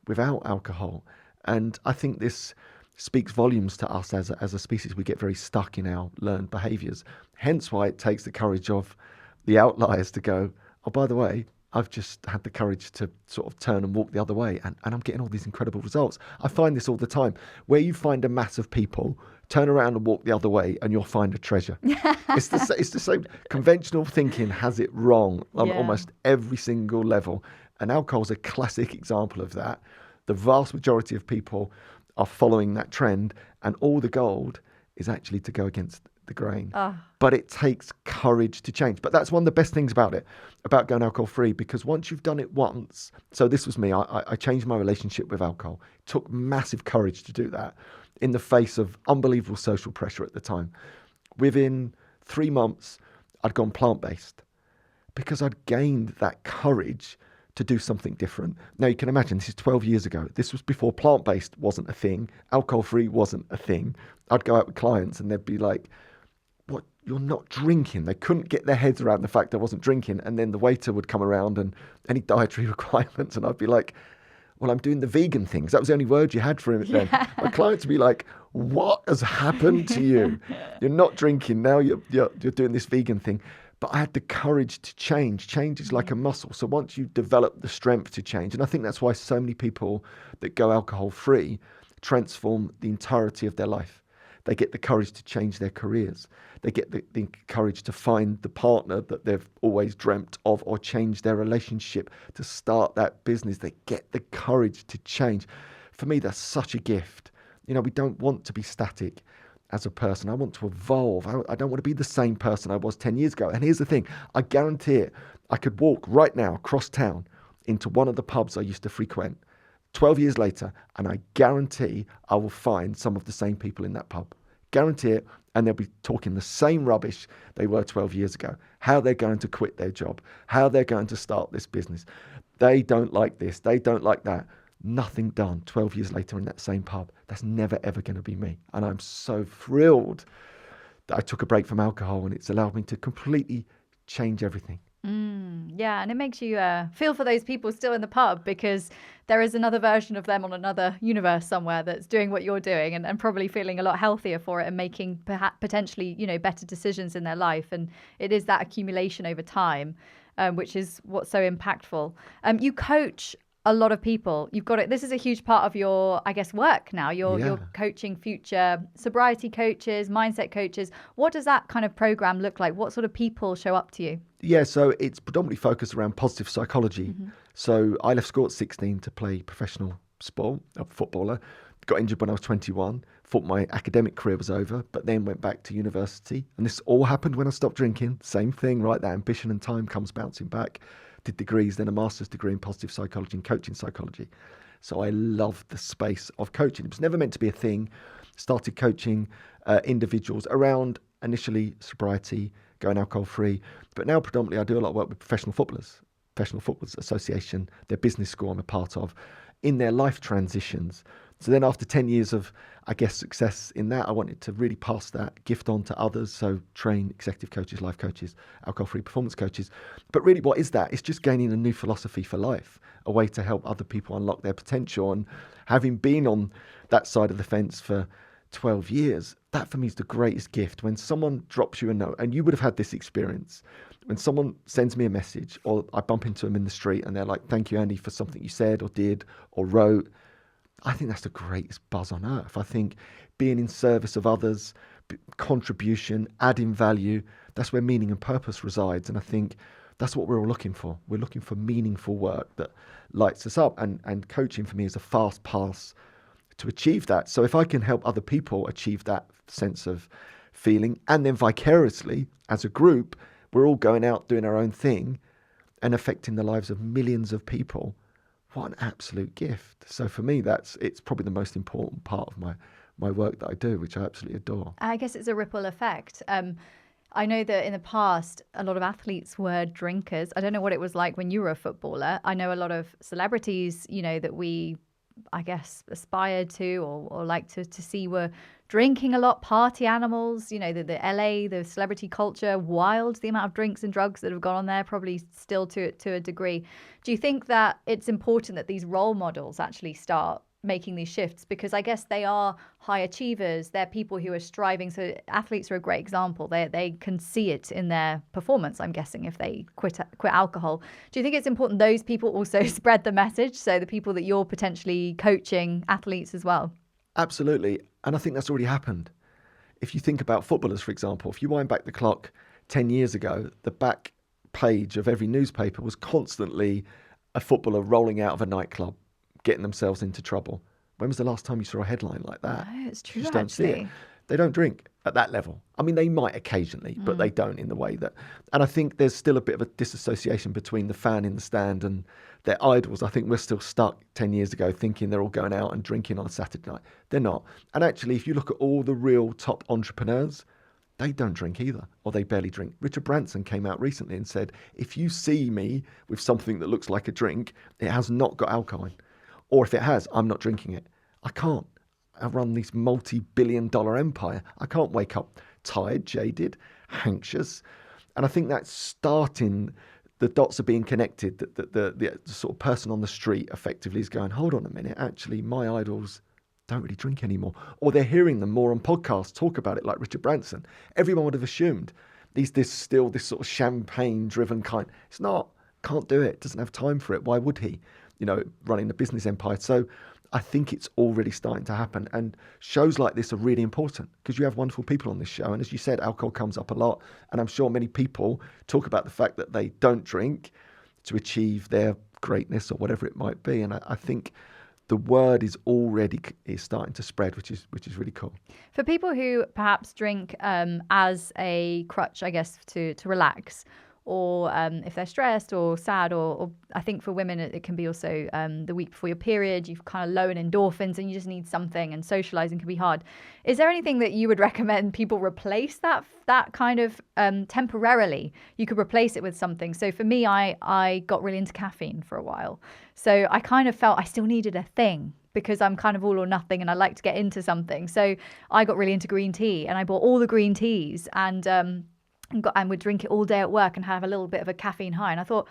without alcohol. And I think this speaks volumes to us as a species. We get very stuck in our learned behaviours. Hence why it takes the courage of the outliers to go, oh, by the way, I've just had the courage to sort of turn and walk the other way, and I'm getting all these incredible results. I find this all the time. Where you find a mass of people, turn around and walk the other way, and you'll find a treasure. It's the same. Conventional thinking has it wrong on almost every single level. And alcohol's a classic example of that. The vast majority of people are following that trend, and all the gold is actually to go against the grain. But it takes courage to change. But that's one of the best things about it, about going alcohol free, because once you've done it once, so this was me, I changed my relationship with alcohol. It took massive courage to do that in the face of unbelievable social pressure at the time. Within 3 months, I'd gone plant-based because I'd gained that courage to do something different. Now you can imagine this is 12 years ago. This was before plant-based wasn't a thing. Alcohol-free wasn't a thing. I'd go out with clients and they'd be like, what, you're not drinking? They couldn't get their heads around the fact I wasn't drinking. And then the waiter would come around and any dietary requirements. And I'd be like, well, I'm doing the vegan things. That was the only word you had for him then. My clients would be like, what has happened to you? You're not drinking. Now you're doing this vegan thing. But I had the courage to change. Change is like a muscle. So once you develop the strength to change, and I think that's why so many people that go alcohol free transform the entirety of their life. They get the courage to change their careers. They get the courage to find the partner that they've always dreamt of, or change their relationship, to start that business. They get the courage to change. For me, that's such a gift. You know, we don't want to be static as a person. I want to evolve. I don't want to be the same person I was 10 years ago. And here's the thing, I guarantee it, I could walk right now across town into one of the pubs I used to frequent 12 years later, and I guarantee I will find some of the same people in that pub. Guarantee it. And they'll be talking the same rubbish they were 12 years ago. How they're going to quit their job, how they're going to start this business. They don't like this, they don't like that. Nothing done 12 years later in that same pub. That's never, ever going to be me. And I'm so thrilled that I took a break from alcohol, and it's allowed me to completely change everything. Yeah, and it makes you feel for those people still in the pub, because there is another version of them on another universe somewhere that's doing what you're doing, and probably feeling a lot healthier for it, and making potentially, you know, better decisions in their life. And it is that accumulation over time, which is what's so impactful. You coach a lot of people. You've got it. This is a huge part of your, I guess, work now. You're coaching future sobriety coaches, mindset coaches. What does that kind of program look like? What sort of people show up to you? Yeah, so it's predominantly focused around positive psychology. Mm-hmm. So I left school at 16 to play professional sport, a footballer. Got injured when I was 21. Thought my academic career was over, but then went back to university. And this all happened when I stopped drinking. Same thing, right? That ambition and time comes bouncing back. Did degrees, then a master's degree in positive psychology and coaching psychology. So I loved the space of coaching. It was never meant to be a thing. Started coaching individuals around initially sobriety, going alcohol free, but now predominantly I do a lot of work with Professional Footballers Association, their business school I'm a part of, in their life transitions. So then after 10 years of, I guess, success in that, I wanted to really pass that gift on to others. So train executive coaches, life coaches, alcohol-free performance coaches. But really what is that? It's just gaining a new philosophy for life, a way to help other people unlock their potential. And having been on that side of the fence for 12 years, that for me is the greatest gift. When someone drops you a note, and you would have had this experience, when someone sends me a message, or I bump into them in the street and they're like, thank you, Andy, for something you said or did or wrote, I think that's the greatest buzz on earth. I think being in service of others, contribution, adding value, that's where meaning and purpose resides. And I think that's what we're all looking for. We're looking for meaningful work that lights us up. And coaching for me is a fast pass to achieve that. So if I can help other people achieve that sense of feeling, and then vicariously as a group, we're all going out doing our own thing and affecting the lives of millions of people, what an absolute gift. So for me, it's probably the most important part of my work that I do, which I absolutely adore. I guess it's a ripple effect. I know that in the past, a lot of athletes were drinkers. I don't know what it was like when you were a footballer. I know a lot of celebrities, you know, that we, I guess, aspired to or like to see were drinking a lot, party animals, you know, the LA, the celebrity culture, wild, the amount of drinks and drugs that have gone on there, probably still to a degree. Do you think that it's important that these role models actually start making these shifts? Because I guess they are high achievers. They're people who are striving. So athletes are a great example. They can see it in their performance, I'm guessing, if they quit alcohol. Do you think it's important those people also spread the message? So the people that you're potentially coaching, athletes as well? Absolutely. And I think that's already happened. If you think about footballers, for example, if you wind back the clock 10 years ago, the back page of every newspaper was constantly a footballer rolling out of a nightclub, getting themselves into trouble. When was the last time you saw a headline like that? No, it's true, you just don't see it. They don't drink at that level. I mean, they might occasionally, but they don't in the way that... And I think there's still a bit of a disassociation between the fan in the stand and their idols. I think we're still stuck 10 years ago thinking they're all going out and drinking on a Saturday night. They're not. And actually, if you look at all the real top entrepreneurs, they don't drink either, or they barely drink. Richard Branson came out recently and said, if you see me with something that looks like a drink, it has not got alcohol in. Or if it has, I'm not drinking it. I can't. I run this multi-billion-dollar empire. I can't wake up tired, jaded, anxious. And I think that's starting, the dots are being connected, that the sort of person on the street effectively is going, hold on a minute, actually, my idols don't really drink anymore. Or they're hearing them more on podcasts talk about it, like Richard Branson. Everyone would have assumed he's still this sort of champagne-driven kind. It's not. Can't do it. Doesn't have time for it. Why would he? Running a business empire. So I think it's already starting to happen. And shows like this are really important because you have wonderful people on this show. And as you said, alcohol comes up a lot. And I'm sure many people talk about the fact that they don't drink to achieve their greatness or whatever it might be. And I think the word is starting to spread, which is really cool. For people who perhaps drink as a crutch, I guess, to relax, or if they're stressed or sad, or I think for women it can be also the week before your period, you've kind of low in endorphins and you just need something, and socializing can be hard. Is there anything that you would recommend people replace that kind of temporarily? You could replace it with something. So for me, I got really into caffeine for a while. So I kind of felt I still needed a thing because I'm kind of all or nothing and I like to get into something. So I got really into green tea and I bought all the green teas and would drink it all day at work and have a little bit of a caffeine high. And I thought,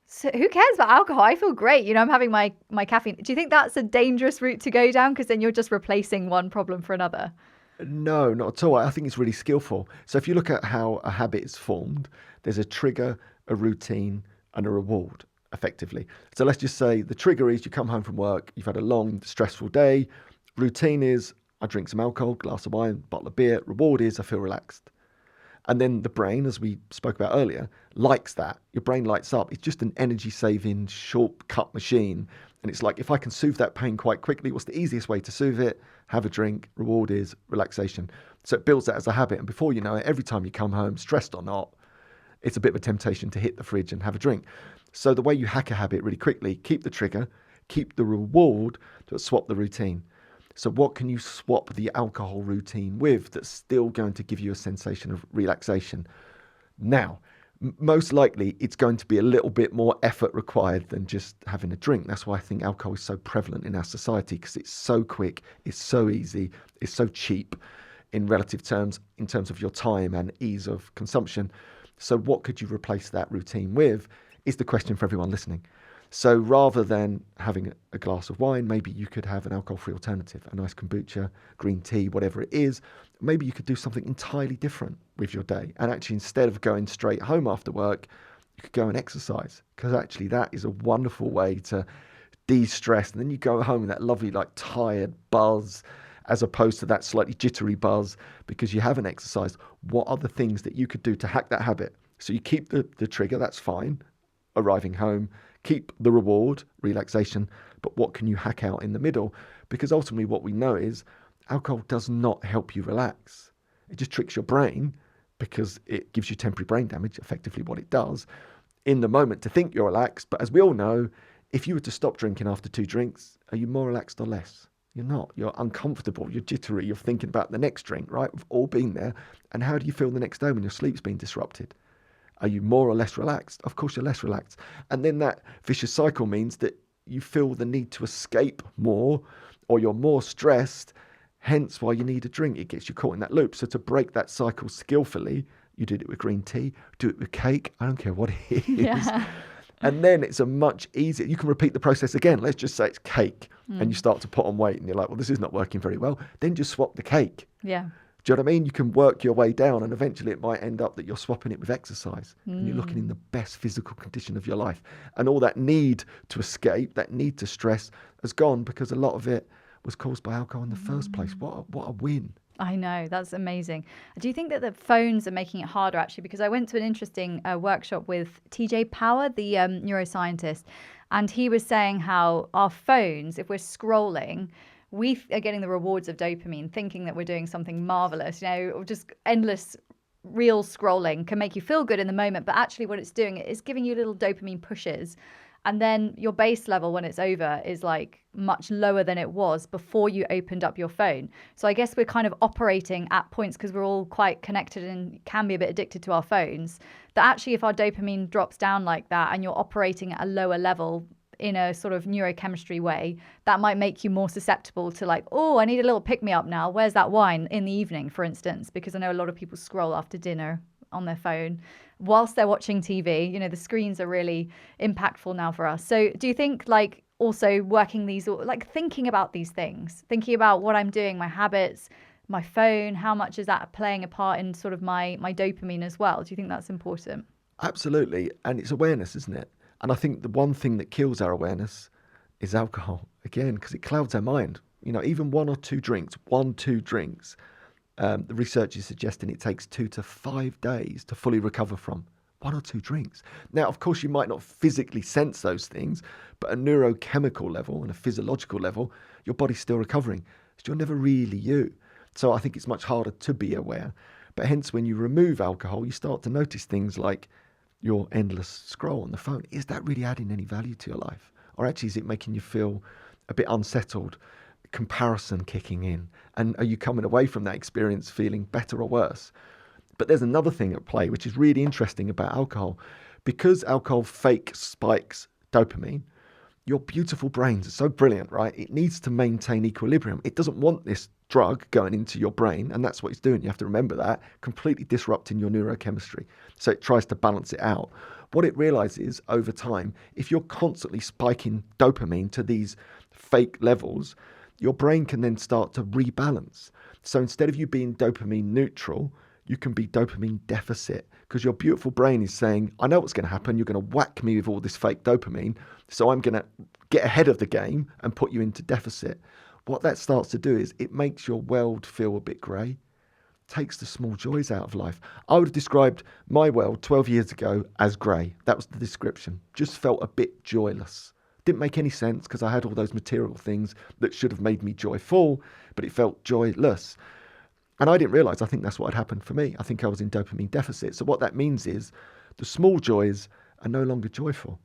so who cares about alcohol? I feel great. I'm having my caffeine. Do you think that's a dangerous route to go down? Because then you're just replacing one problem for another. No, not at all. I think it's really skillful. So if you look at how a habit is formed, there's a trigger, a routine, and a reward, effectively. So let's just say the trigger is you come home from work, you've had a long, stressful day. Routine is I drink some alcohol, glass of wine, bottle of beer. Reward is I feel relaxed. And then the brain, as we spoke about earlier, likes that. Your brain lights up. It's just an energy-saving, shortcut machine. And it's like, if I can soothe that pain quite quickly, what's the easiest way to soothe it? Have a drink. Reward is relaxation. So it builds that as a habit. And before you know it, every time you come home, stressed or not, it's a bit of a temptation to hit the fridge and have a drink. So the way you hack a habit really quickly, keep the trigger, keep the reward, but swap the routine. So what can you swap the alcohol routine with that's still going to give you a sensation of relaxation? Now, most likely it's going to be a little bit more effort required than just having a drink. That's why I think alcohol is so prevalent in our society, because it's so quick, it's so easy, it's so cheap in relative terms, in terms of your time and ease of consumption. So what could you replace that routine with is the question for everyone listening. So rather than having a glass of wine, maybe you could have an alcohol-free alternative, a nice kombucha, green tea, whatever it is. Maybe you could do something entirely different with your day. And actually, instead of going straight home after work, you could go and exercise, because actually that is a wonderful way to de-stress. And then you go home with that lovely, tired buzz, as opposed to that slightly jittery buzz because you haven't exercised. What are the things that you could do to hack that habit? So you keep the trigger, that's fine, arriving home. Keep the reward, relaxation, but what can you hack out in the middle? Because ultimately what we know is alcohol does not help you relax. It just tricks your brain because it gives you temporary brain damage, effectively what it does, in the moment to think you're relaxed. But as we all know, if you were to stop drinking after 2 drinks, are you more relaxed or less? You're not. You're uncomfortable, you're jittery, you're thinking about the next drink, right? We've all been there. And how do you feel the next day when your sleep's been disrupted? Are you more or less relaxed? Of course you're less relaxed. And then that vicious cycle means that you feel the need to escape more, or you're more stressed, hence why you need a drink. It gets you caught in that loop. So to break that cycle skillfully, you did it with green tea, do it with cake, I don't care what it is. Yeah. And then it's a much easier, you can repeat the process again. Let's just say it's cake and you start to put on weight and you're like, well, this is not working very well. Then just swap the cake. Yeah. Do you know what I mean? You can work your way down and eventually it might end up that you're swapping it with exercise and you're looking in the best physical condition of your life. And all that need to escape, that need to stress has gone because a lot of it was caused by alcohol in the first place. What a win. I know, that's amazing. Do you think that the phones are making it harder actually? Because I went to an interesting workshop with TJ Power, the neuroscientist, and he was saying how our phones, if we're scrolling, we are getting the rewards of dopamine, thinking that we're doing something marvelous, or just endless reel scrolling can make you feel good in the moment. But actually what it's doing is giving you little dopamine pushes. And then your base level when it's over is like much lower than it was before you opened up your phone. So I guess we're kind of operating at points, because we're all quite connected and can be a bit addicted to our phones, that actually if our dopamine drops down like that and you're operating at a lower level in a sort of neurochemistry way, that might make you more susceptible to like, oh, I need a little pick me up now. Where's that wine in the evening, for instance? Because I know a lot of people scroll after dinner on their phone whilst they're watching TV. You know, the screens are really impactful now for us. So do you think like also working these, like thinking about these things, thinking about what I'm doing, my habits, my phone, how much is that playing a part in sort of my dopamine as well? Do you think that's important? Absolutely. And it's awareness, isn't it? And I think the one thing that kills our awareness is alcohol, again, because it clouds our mind. You know, even 1 or 2 drinks, the research is suggesting it takes 2 to 5 days to fully recover from 1 or 2 drinks. Now, of course, you might not physically sense those things, but at a neurochemical level and a physiological level, your body's still recovering. So you're never really you. So I think it's much harder to be aware. But hence, when you remove alcohol, you start to notice things like your endless scroll on the phone. Is that really adding any value to your life? Or actually, is it making you feel a bit unsettled? Comparison kicking in? And are you coming away from that experience feeling better or worse? But there's another thing at play, which is really interesting about alcohol. Because alcohol fake spikes dopamine, your beautiful brains are so brilliant, right? It needs to maintain equilibrium. It doesn't want this drug going into your brain, and that's what it's doing. You have to remember that, completely disrupting your neurochemistry. So it tries to balance it out. What it realizes over time, if you're constantly spiking dopamine to these fake levels, your brain can then start to rebalance. So instead of you being dopamine neutral, you can be dopamine deficit, because your beautiful brain is saying, I know what's going to happen. You're going to whack me with all this fake dopamine. So I'm going to get ahead of the game and put you into deficit. What that starts to do is it makes your world feel a bit grey, takes the small joys out of life. I would have described my world 12 years ago as grey. That was the description. Just felt a bit joyless. Didn't make any sense because I had all those material things that should have made me joyful, but it felt joyless. And I didn't realise, I think that's what had happened for me. I think I was in dopamine deficit. So what that means is the small joys are no longer joyful.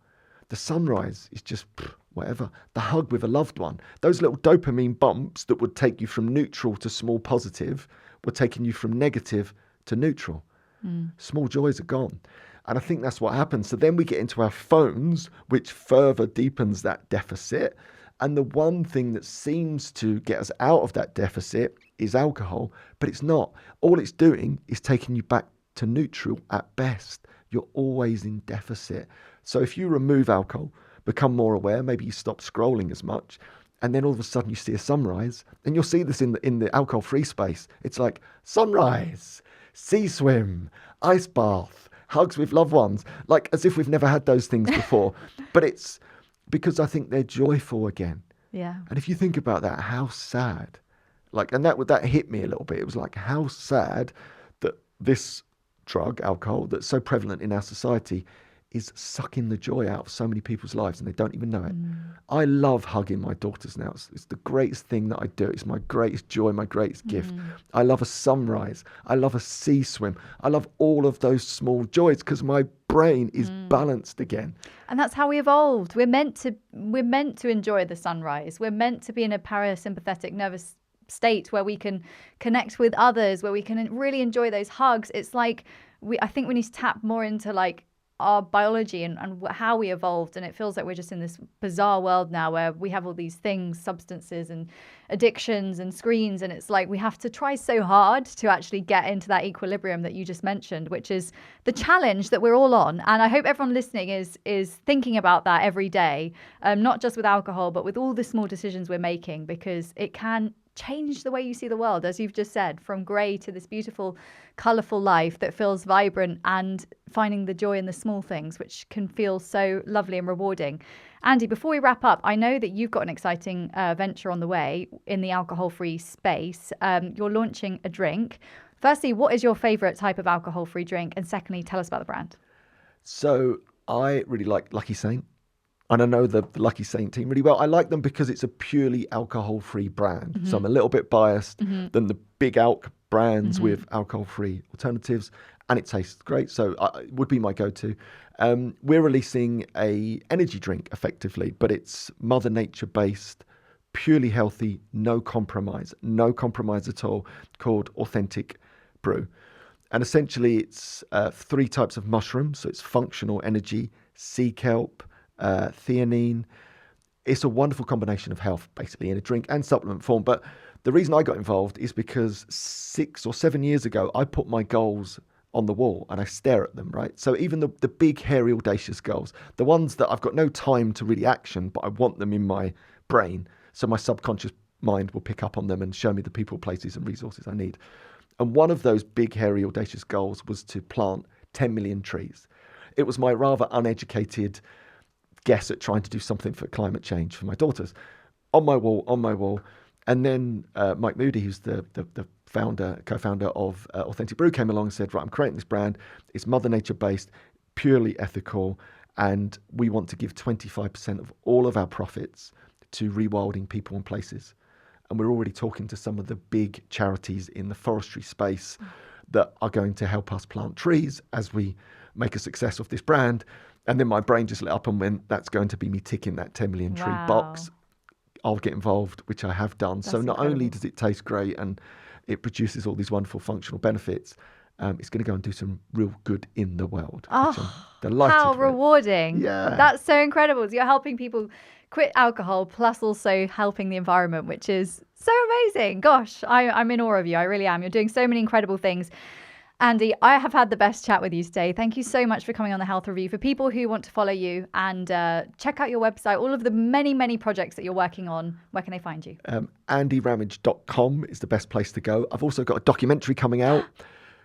The sunrise is just whatever. The hug with a loved one. Those little dopamine bumps that would take you from neutral to small positive were taking you from negative to neutral. Small joys are gone. And I think that's what happens. So then we get into our phones, which further deepens that deficit. And the one thing that seems to get us out of that deficit is alcohol, but it's not. All it's doing is taking you back to neutral at best. You're always in deficit. So if you remove alcohol, become more aware, maybe you stop scrolling as much, and then all of a sudden you see a sunrise, and you'll see this in the alcohol-free space. It's like sunrise, sea swim, ice bath, hugs with loved ones, like as if we've never had those things before. But it's because I think they're joyful again. Yeah. And if you think about that, how sad, like, and that hit me a little bit. It was like, how sad that this drug, alcohol, that's so prevalent in our society is sucking the joy out of so many people's lives and they don't even know it. I love hugging my daughters now. It's the greatest thing that I do. It's my greatest joy, my greatest gift. I love a sunrise. I love a sea swim. I love all of those small joys because my brain is balanced again. And that's how we evolved. We're meant to enjoy the sunrise. We're meant to be in a parasympathetic nervous state where we can connect with others, where we can really enjoy those hugs. It's like I think we need to tap more into like our biology and how we evolved. And it feels like we're just in this bizarre world now where we have all these things, substances and addictions and screens. And it's like we have to try so hard to actually get into that equilibrium that you just mentioned, which is the challenge that we're all on. And I hope everyone listening is thinking about that every day, not just with alcohol, but with all the small decisions we're making, because it can change the way you see the world, as you've just said, from grey to this beautiful, colourful life that feels vibrant and finding the joy in the small things, which can feel so lovely and rewarding. Andy, before we wrap up, I know that you've got an exciting venture on the way in the alcohol-free space. You're launching a drink. Firstly, what is your favourite type of alcohol-free drink? And secondly, tell us about the brand. So I really like Lucky Saint. And I know the Lucky Saint team really well. I like them because it's a purely alcohol-free brand. So I'm a little bit biased than the big alc brands with alcohol-free alternatives. and it tastes great. So it would be my go-to. We're releasing a energy drink effectively, but it's Mother Nature based, purely healthy, no compromise at all, called Authentic Brew. And essentially it's 3 types of mushrooms. So it's functional energy, sea kelp, theanine. It's a wonderful combination of health, basically, in a drink and supplement form. But the reason I got involved is because 6 or 7 years ago, I put my goals on the wall and I stare at them, right? So even the big, hairy, audacious goals, the ones that I've got no time to really action, but I want them in my brain. So my subconscious mind will pick up on them and show me the people, places and resources I need. And one of those big, hairy, audacious goals was to plant 10 million trees. It was my rather uneducated guess at trying to do something for climate change for my daughters. On my wall. And then Mike Moody, who's the co-founder of Authentic Brew, came along and said, right, I'm creating this brand. It's Mother Nature based, purely ethical, and we want to give 25% of all of our profits to rewilding people and places. And we're already talking to some of the big charities in the forestry space that are going to help us plant trees as we make a success of this brand. And then my brain just lit up and went, that's going to be me ticking that 10 million tree box. I'll get involved, which I have done. That's so not incredible. Only does it taste great and it produces all these wonderful functional benefits, it's going to go and do some real good in the world. Oh, delighted how with. Rewarding. Yeah. That's so incredible. So you're helping people quit alcohol, plus also helping the environment, which is so amazing. Gosh, I'm in awe of you. I really am. You're doing so many incredible things. Andy, I have had the best chat with you today. Thank you so much for coming on the Health Review. For people who want to follow you and check out your website, all of the many, many projects that you're working on, where can they find you? AndyRamage.com is the best place to go. I've also got a documentary coming out.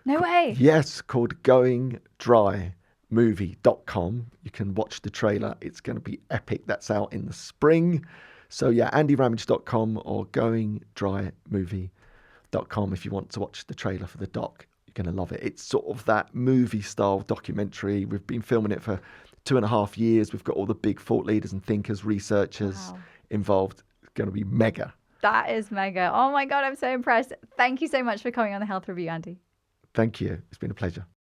No way. Yes, called Going Dry. Movie.com. You can watch the trailer. It's going to be epic. That's out in the spring. So yeah, AndyRamage.com or GoingDryMovie.com if you want to watch the trailer for the doc. You're going to love it. It's sort of that movie style documentary. We've been filming it for 2.5 years. We've got all the big thought leaders and thinkers, researchers involved. It's going to be mega. That is mega. Oh my God, I'm so impressed. Thank you so much for coming on the Health Review, Andy. Thank you. It's been a pleasure.